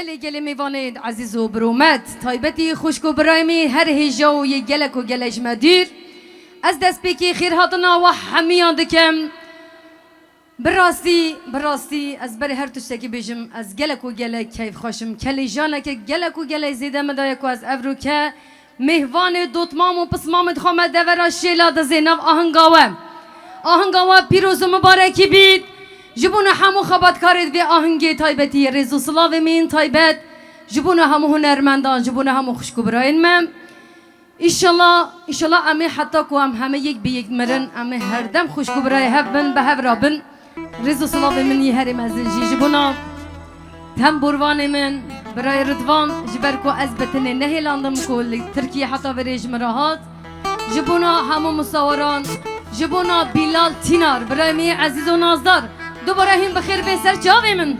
گلی میوانید عزیز و برومت تایبتی خوشکو برایمی هر هجا و یه گلک و گلش مدیر از دست بکی خیر هاتنا و همیان دکم براستی از بری هر تشتکی بیجم از گلک و گلک کیف خوشم کلی جانه که گلک و گلک زیده مدایه که از افرو که مهوان دوتمام و پسمام دخوام دورا شیلا ده زینب آهنگاوه پیروز و مبارکی بید جبون همو خبات کارید به آهنگی تایبتی ریز و سلاو مین تایبت جبون همو هنرمندان جبون همو خوشکو براین من ایشالله امی حتی که همه یک به یک مرن امی هر دم خوشکو برای هفبن به هف رابن ریز و سلاو من یه هری مزنجی جبونا هم بروان من برای ردوان جبر کو از بتنه نهیلاندم کل ترکیه حتی بریج مراهات جبونا همو مصوران جبونا بیلال تینار برای می عزیز و نازدار دوباره هم بخیر به سر جاوی من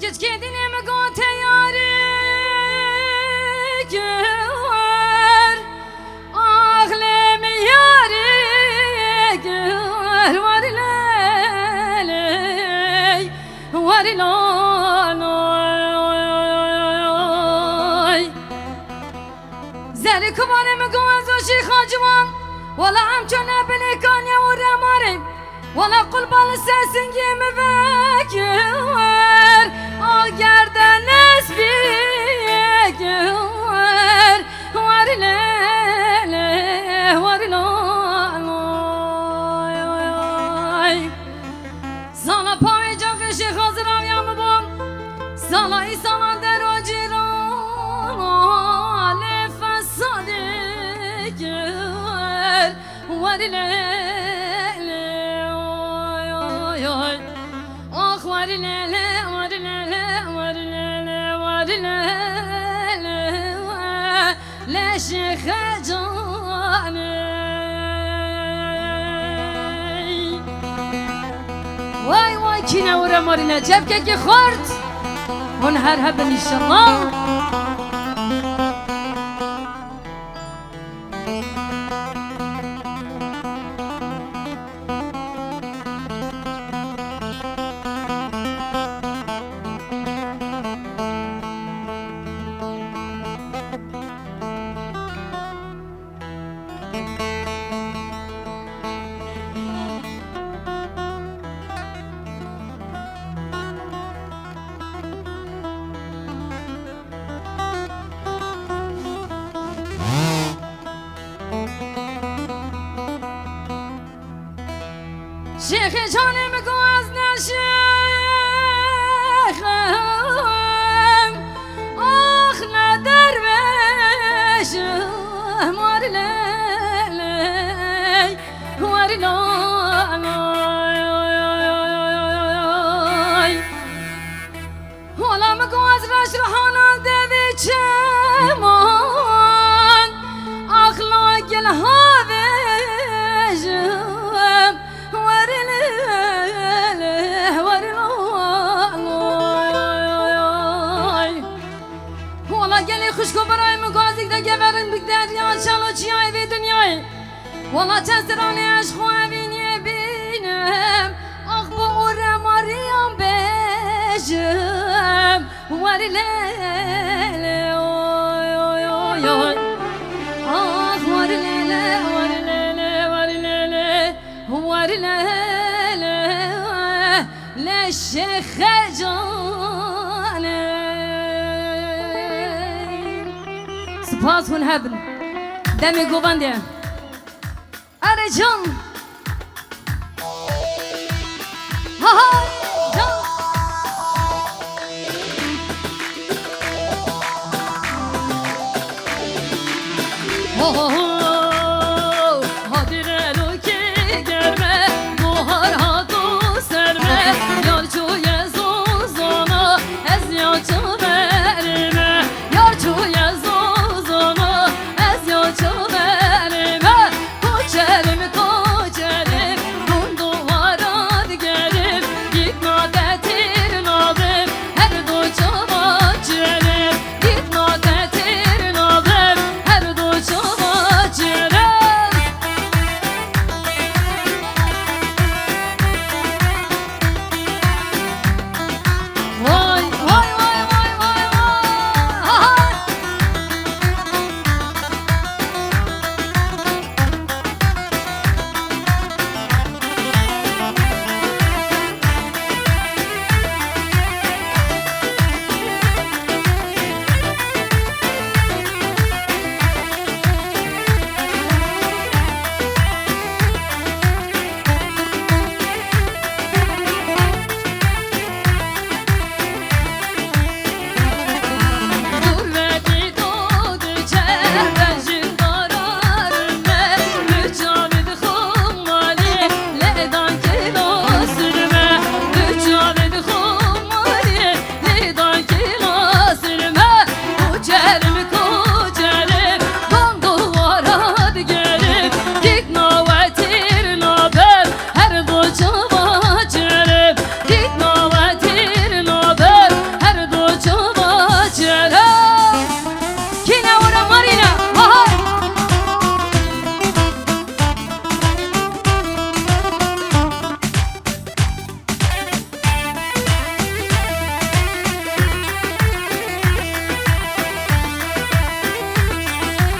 Geç kendine mi gote yâri gör Ahlemi yâri gör Var ilâley Var ilâley Zeri kubarı mi goz o şikha civan Valla amçone bilikan ya uğramarim Valla kulbalı sensin gibi bekir Al gerden esbiye gör Var lele var lay Sana payacak işi hazır avyamı bom Sana isana der o ciran Ale fesadi gör Var lele لشيخ جاني واي واي كينا ورا مارينا جابك كي خورت ونهار هبن ان شاء الله شيخ جاني مقواز نشيخم آخ ندر بش مار ليلي وار لاي ولا مقواز رش رحانا دبي چمان أخلاق الهابش خوشگو برای مگازی که گبرن بگذر یا چالو چیای به دنیای والا چسترانی عشق و بینی بینم آخ با اوره ماریم بشم واری لیله اوی اوی اوی اوی آخ واری لیله واری لیله واری لیله واری لیله لشیخ جانه سپاس هون هبن دمی گوبنده اره جان ها ها جان ها ها ها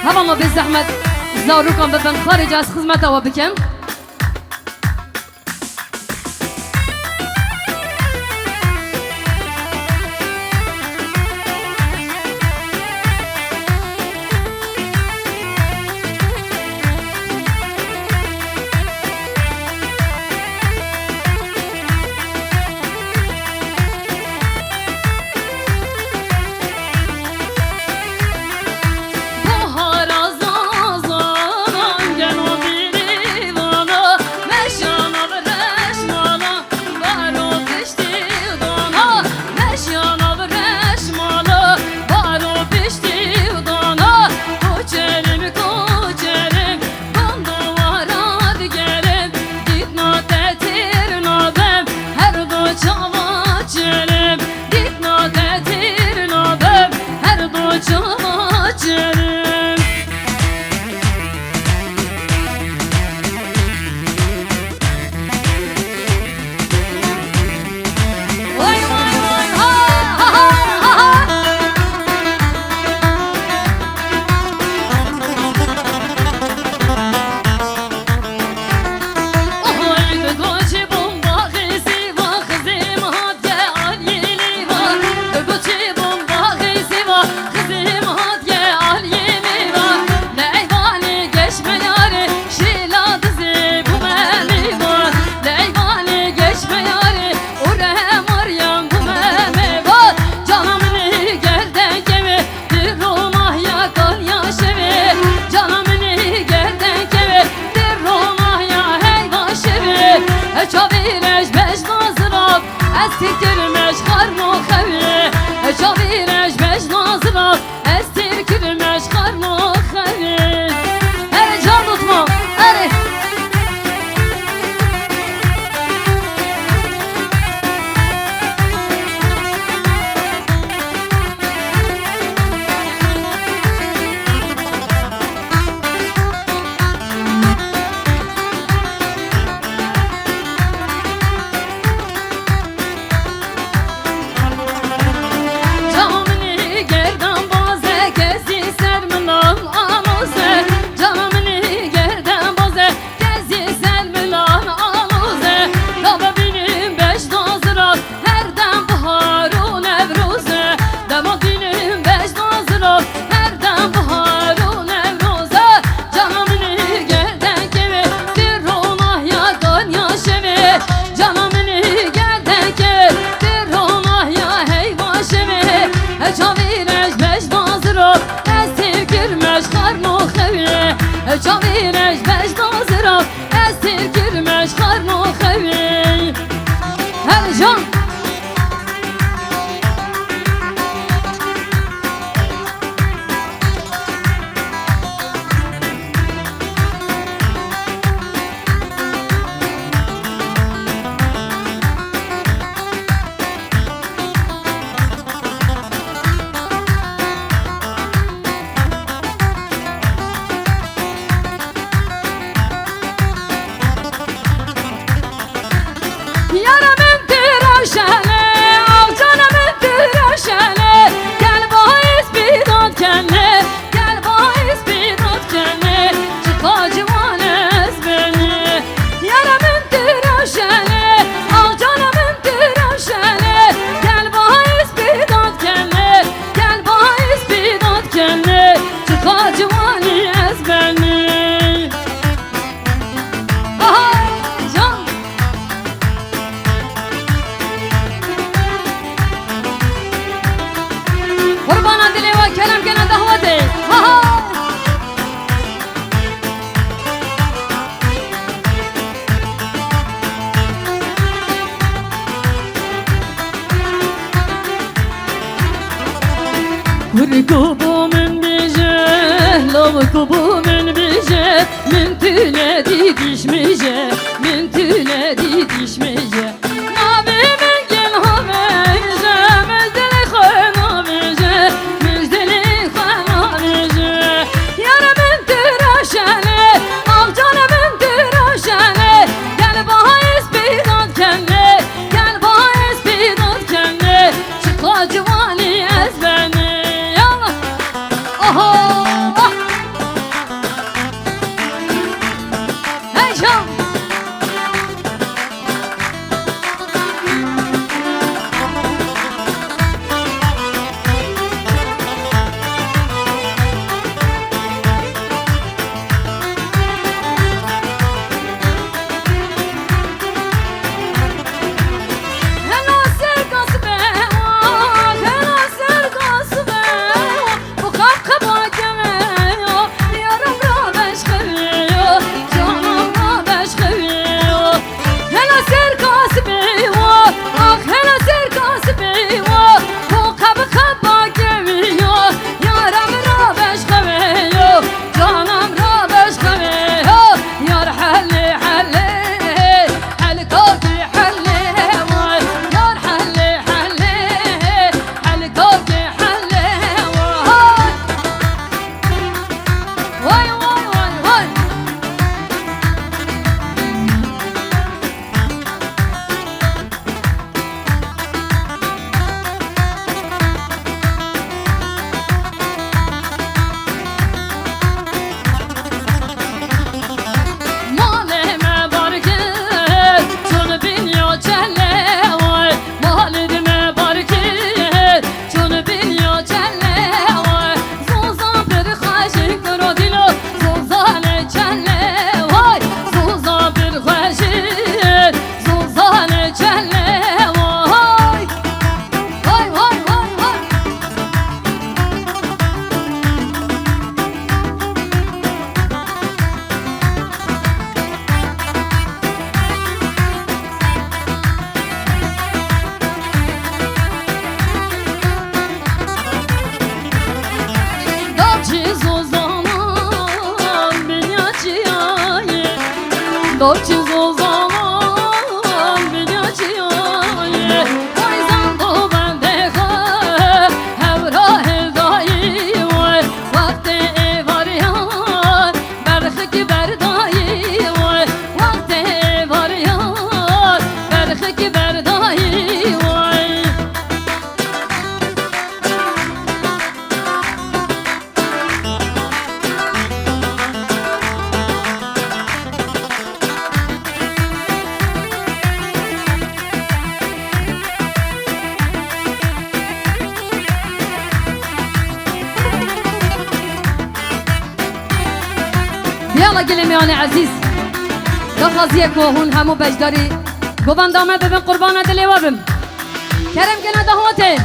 هوا بالزحمة زاروكم ببن خارج از خدمت و بکم Bahar azazan gel o biri var. چقا جوانی از بنی جان قربانا دلی و کلم کنه دهواته وركبوا من بيجه لو ركبوا من بيجه من تلادي دشمجه من تلادي دشمجه نبي من جنها بيجه مجدلي خينا بيجه مجدلي خينا بيجه يا من تراشني أغجانا من تراشني قلبها يسبيدات كني قلبها يسبيدات كني شقا جواني أزبني Dolce o zaman beni açıyor Oyzan o bende hevra hevdayı Vakti var ya berhik berdayı Vakti var ya berhik berdayı يلا قلمياني عزيز دخازيك وهون همو بجداري قوان دامه ببن قربانه دلي وابم كرم كنا دهوتين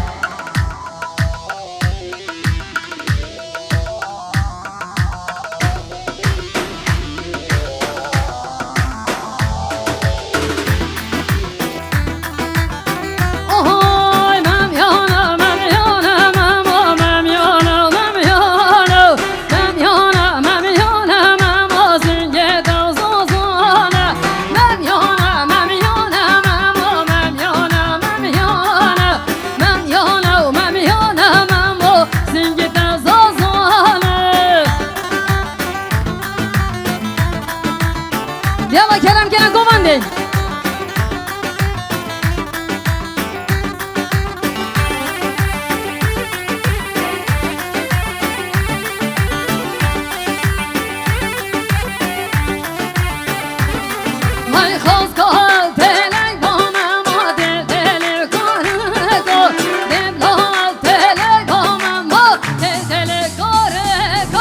يلا كلام كنا قوماندي هاي خاص كهال تلي بامم دل دل كاركو دل لال تلي بامم دل دل كاركو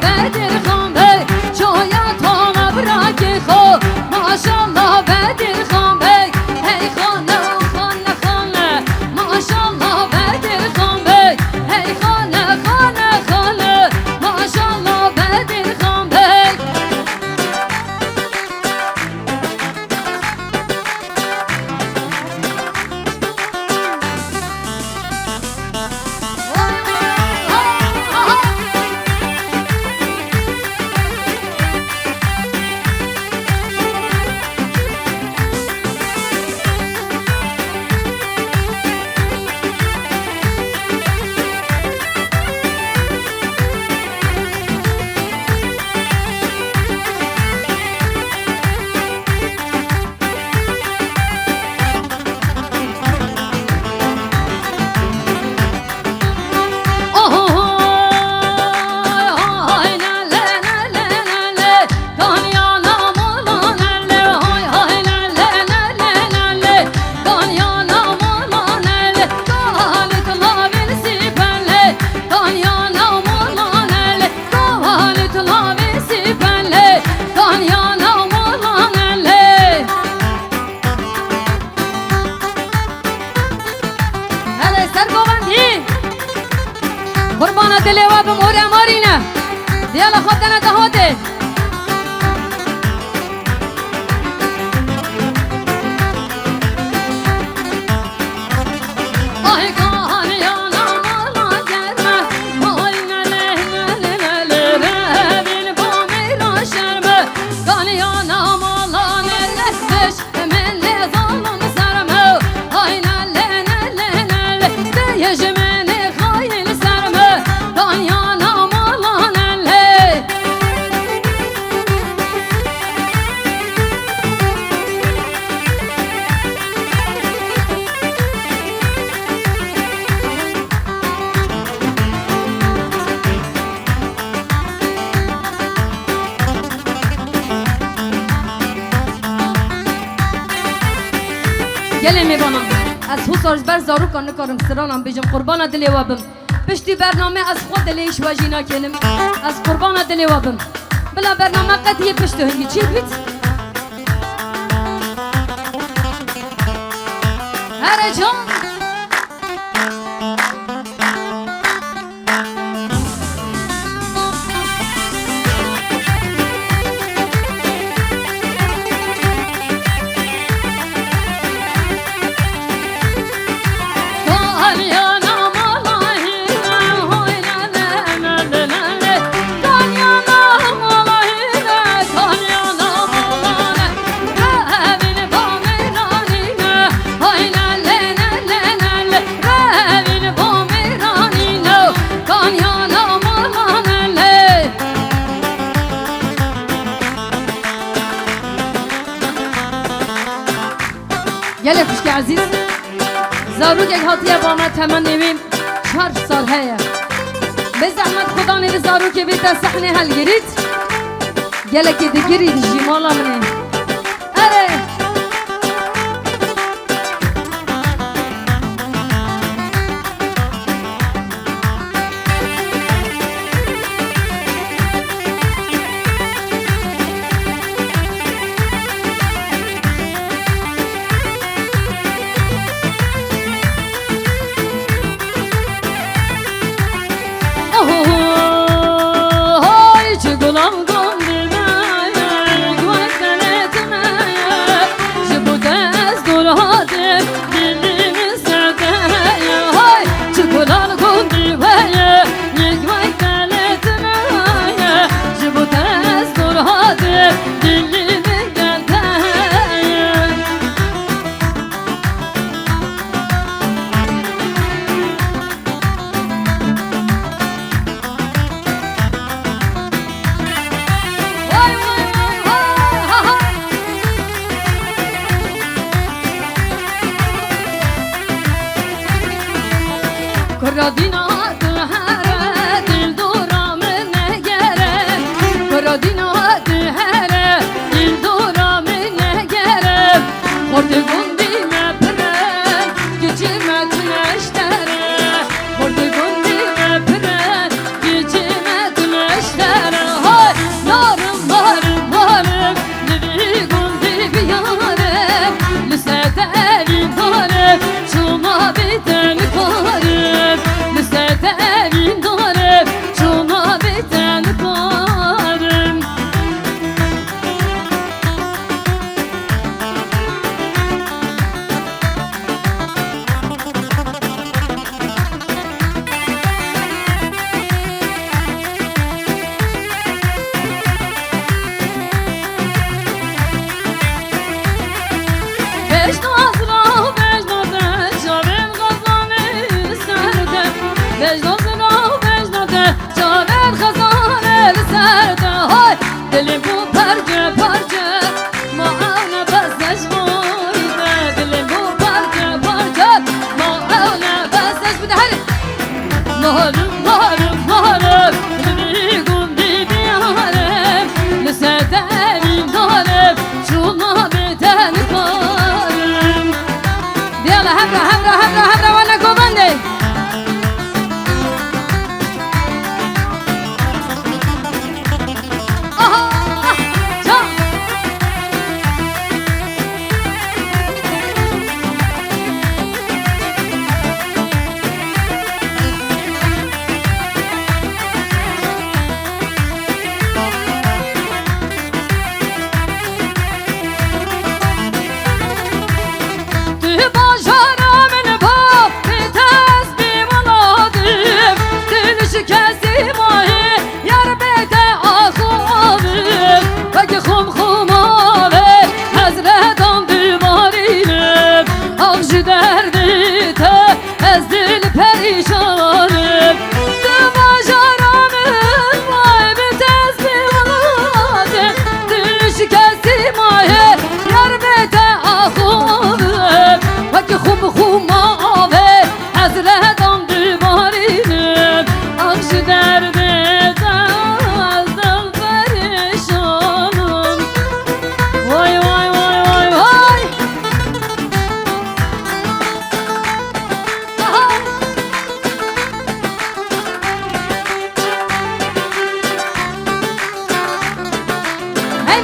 بدر خان بی شاید ها براکی خو ماشالله بدر خان بی هی خانه خانه خانه ماشالله بدر خان بی هی خانه خانه خانه ماشالله بدر خان بی قربانة دلوا بمور أمارينا ديالا خدنا تهوتي گله میبانم از حسارش بر زارو کن نکارم سرانم بیجم قربان دلی وابم پشتی برنامه از خود دلیش واجینا کنم از قربان دلی وابم بلا برنامه قطعی پشت هنگی چی بیت هر جان گله خوشکی عزیز زاروک یک هاتیه با ما تمنیمیم 4 سال هیا به زحمت خدا نیو زاروک بیتا صحنه حل گرید گله که دیگری جیمالا منه اره Radina dehre dil dora mene gere Radina dehre dil dora mene gere Ordu gundi me pren gücüme tüneştere Ordu gundi me pren gücüme tüneştere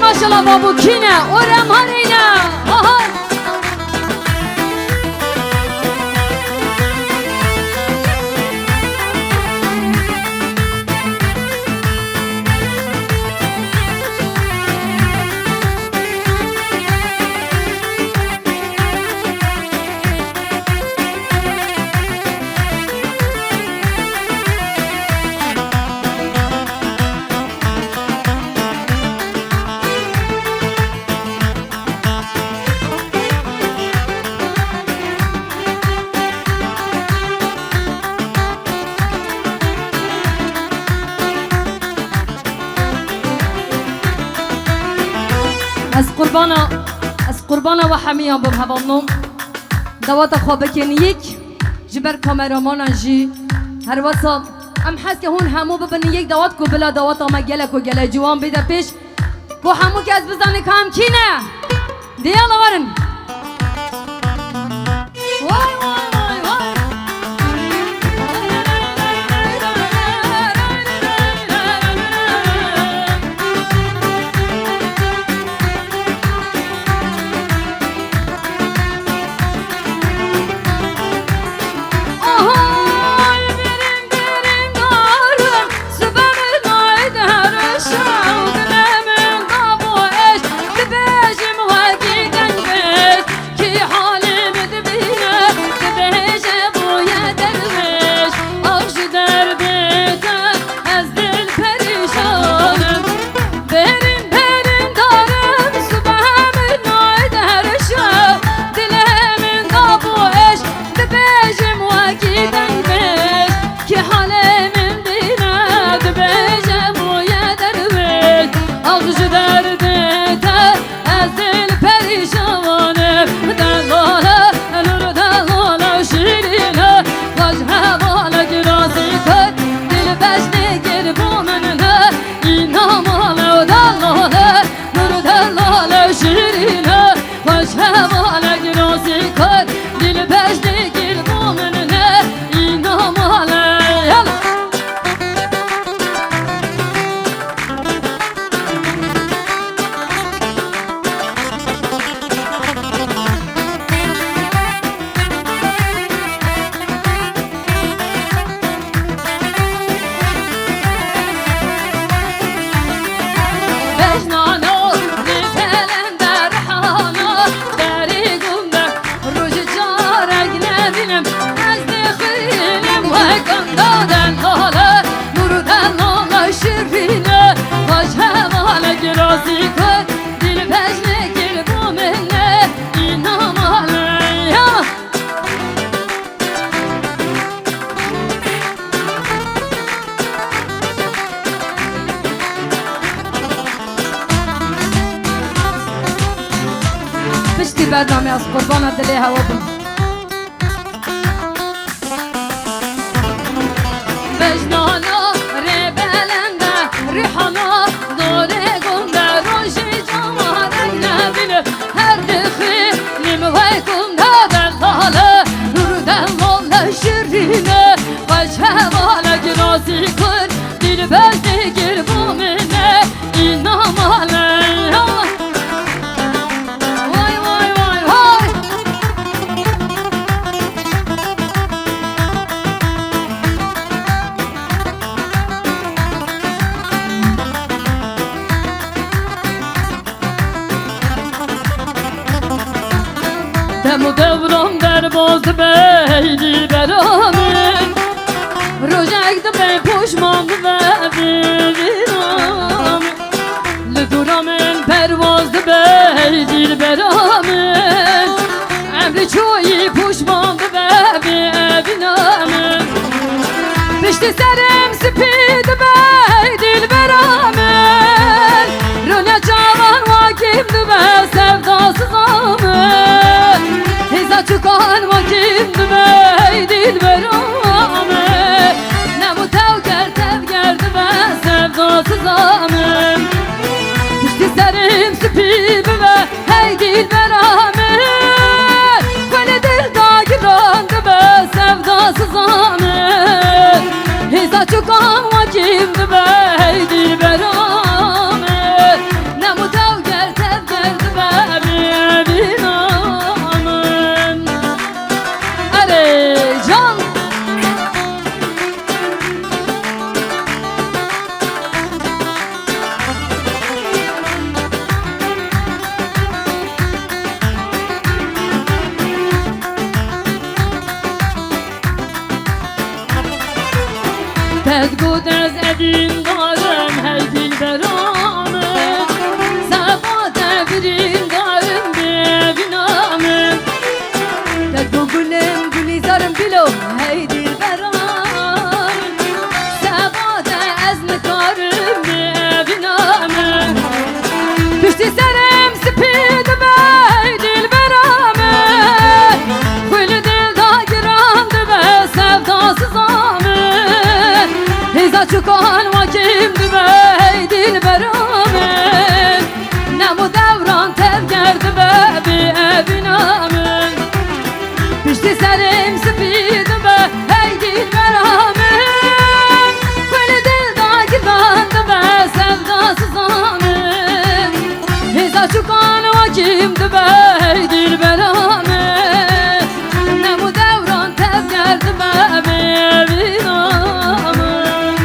ماشاءالله بابو کینه اورم هرینه آهای از قربانا و حمیان بم هوامنم دوات خوابکن یک جبر کامرامان جی هر واسا ام حس که هون همو ببن یک دوات کو بلا دوات ما گلک و گله جوان بیده پیش کو همو که از بزنه کام کینه دیالا ورن وای وای وای برنامه از قربان دل هوا بم وجدانا ری بلنده ریحانا دوره گنده روشی جامانه نبینه هر دخی نیمه گنده در تاله نوردن واله شیرینه وجه واله گناسی کن دل بزی گیر بومینه اینا ماله وای وای وای وای دم و دوران در باز بیدی برامن روژک دم پشمان و بیرام لدورامن پرواز بیدی برامن امر چوی پشمان و بیرامن پشت سرم سپید بیدی برامن رونه جوان واکیم دو sevdası zamın Heza çıkan vakit dübey dilberame Ne bu tevger dübe sevdası zamın İşte serim süpibi ve hey dilberame Böyle dilda giran dübe sevdası zamın Heza çıkan vakit dübey dilberame Ne bu tevger dübe binamın Ere can Tedgud ez edin darım hey dilberamın Sefa devrin darım bebinamın Tedgud gülüm gülizarım bilo hey dilberamın Sefa de ez nikarım bebinamın Pişti serim spid bey dilberamın Hülü dil da girandı be sevdası zamın Heza çıkan vakim dübey dilberamın Ne bu devran tevger dübe binamın Pişti serim spid be hey dilberamın Hülü dil da girandı be sevdası zamın Heza çıkan vakim dübey dilberamın Ne bu devran tevger dübe binamın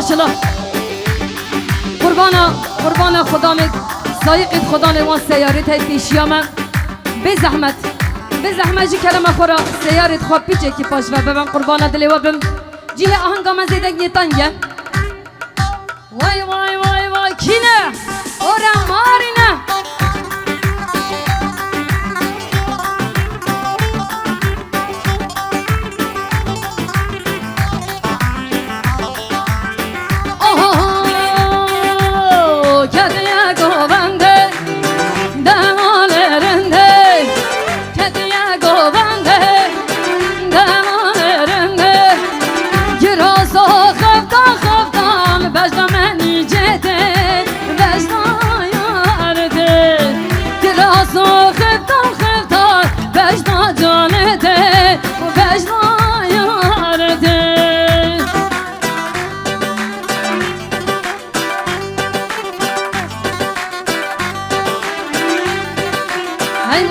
ماشاءالله قربانا خدا می زایقت خدا نوان سیارت های پیشیامه بزحمت جی کلمه خورا سیارت خواب پیچه که پاش و ببن قربانا دلی و بم جیه آهنگا من زیدک نیتانگه وای کینه اورا مارینه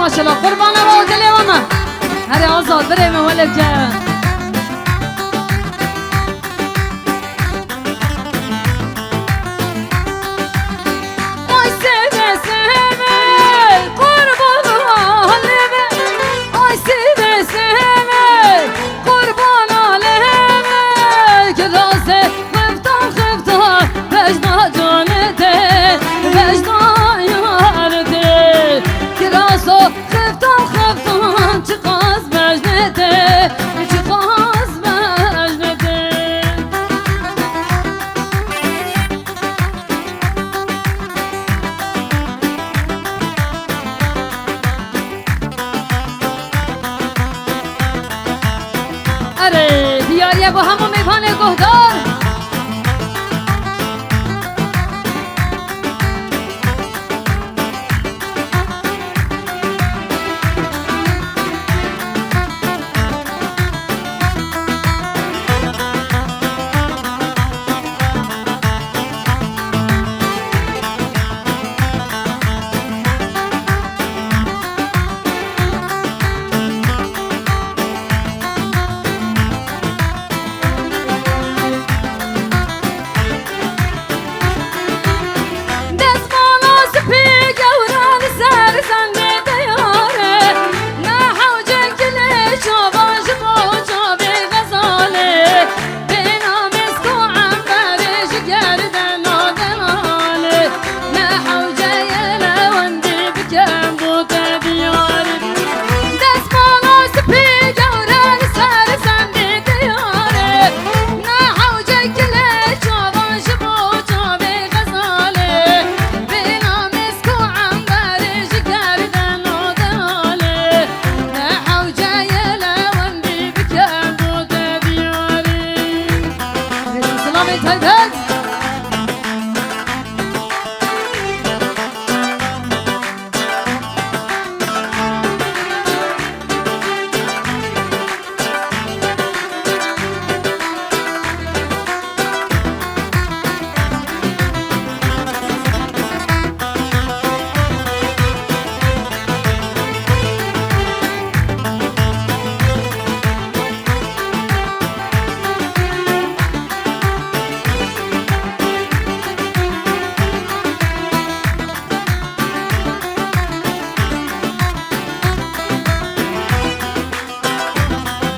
ماشاءالله قربانه و دلی و ما هر آزاد بریم ولد جان با همون میوان گهدار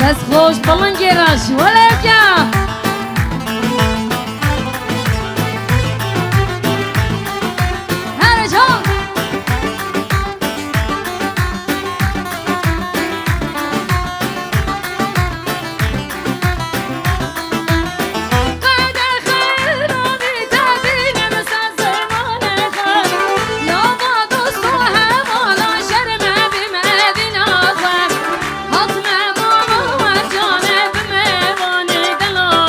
بس خوش بلنگی راش ولکه دلال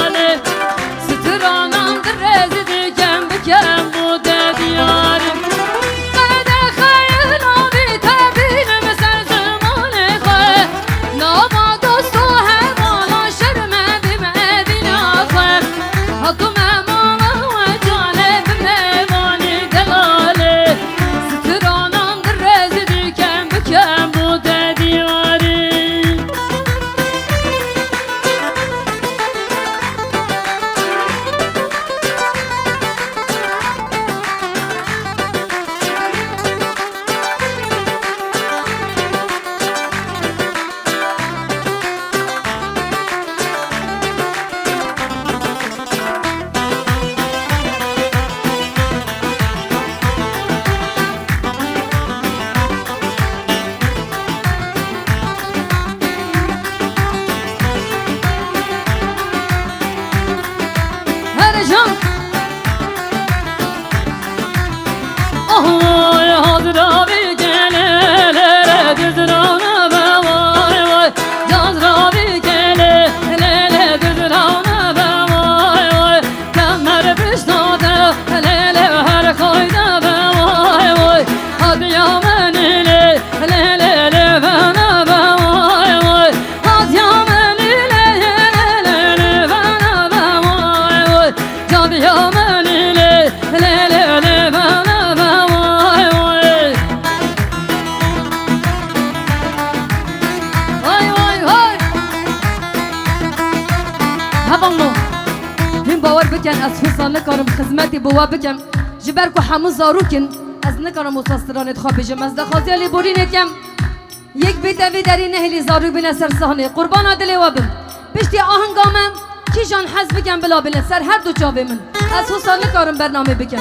بکن از حسان نکارم خدمتی بوا بکم جبر کو همو زاروکن از نکارم مستسترانت خواب بجم از دخوازی علی بورینت کم یک بیتوی داری نهلی زارو بین سر صحنه قربان دل وابم پشتی آهنگامم کی جان حز بکن بلا بلا سر هر دو چاوه من از حسان نکارم برنامه بکن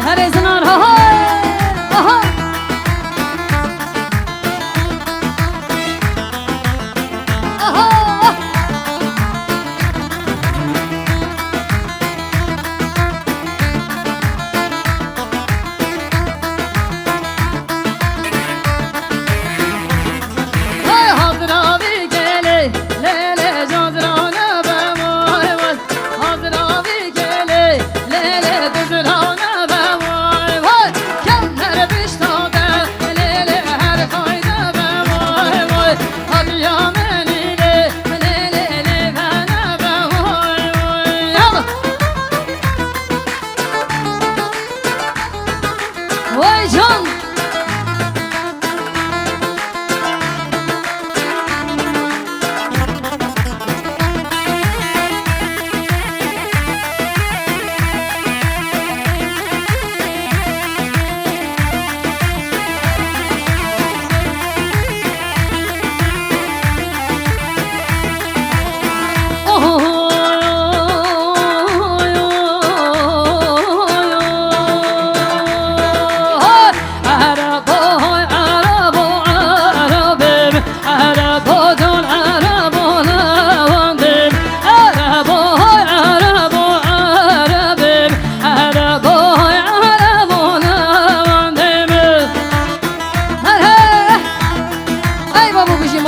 هر زنار ها ها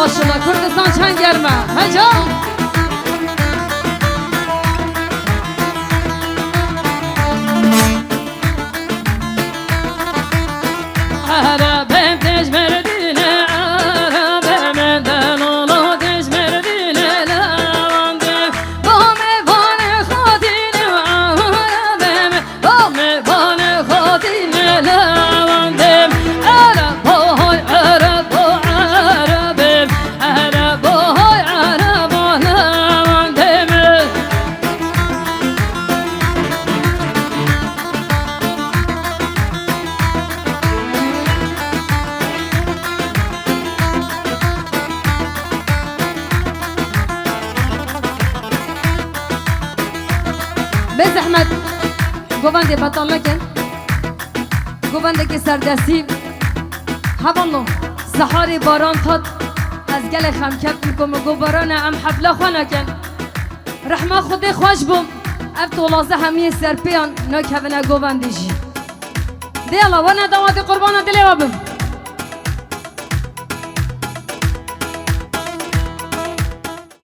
ماشاءالله کردستان چند گرمه هجا عربم تجمر دینه عربم دلولو تجمر دینه لواندم با میوان خودینه عربم با میوان خودینه لواندم عرب های عرب بزحمت گوونده بطال نکن گوونده که سردستی هبالو سحاری باران تاد از گل خمکت میکم گو باران ام حفله خوا نکن رحمه خودی خوش بوم اف طولازه همیه سرپیان نکهونه گوونده جی دیالا و ندوات قربان دلی وابم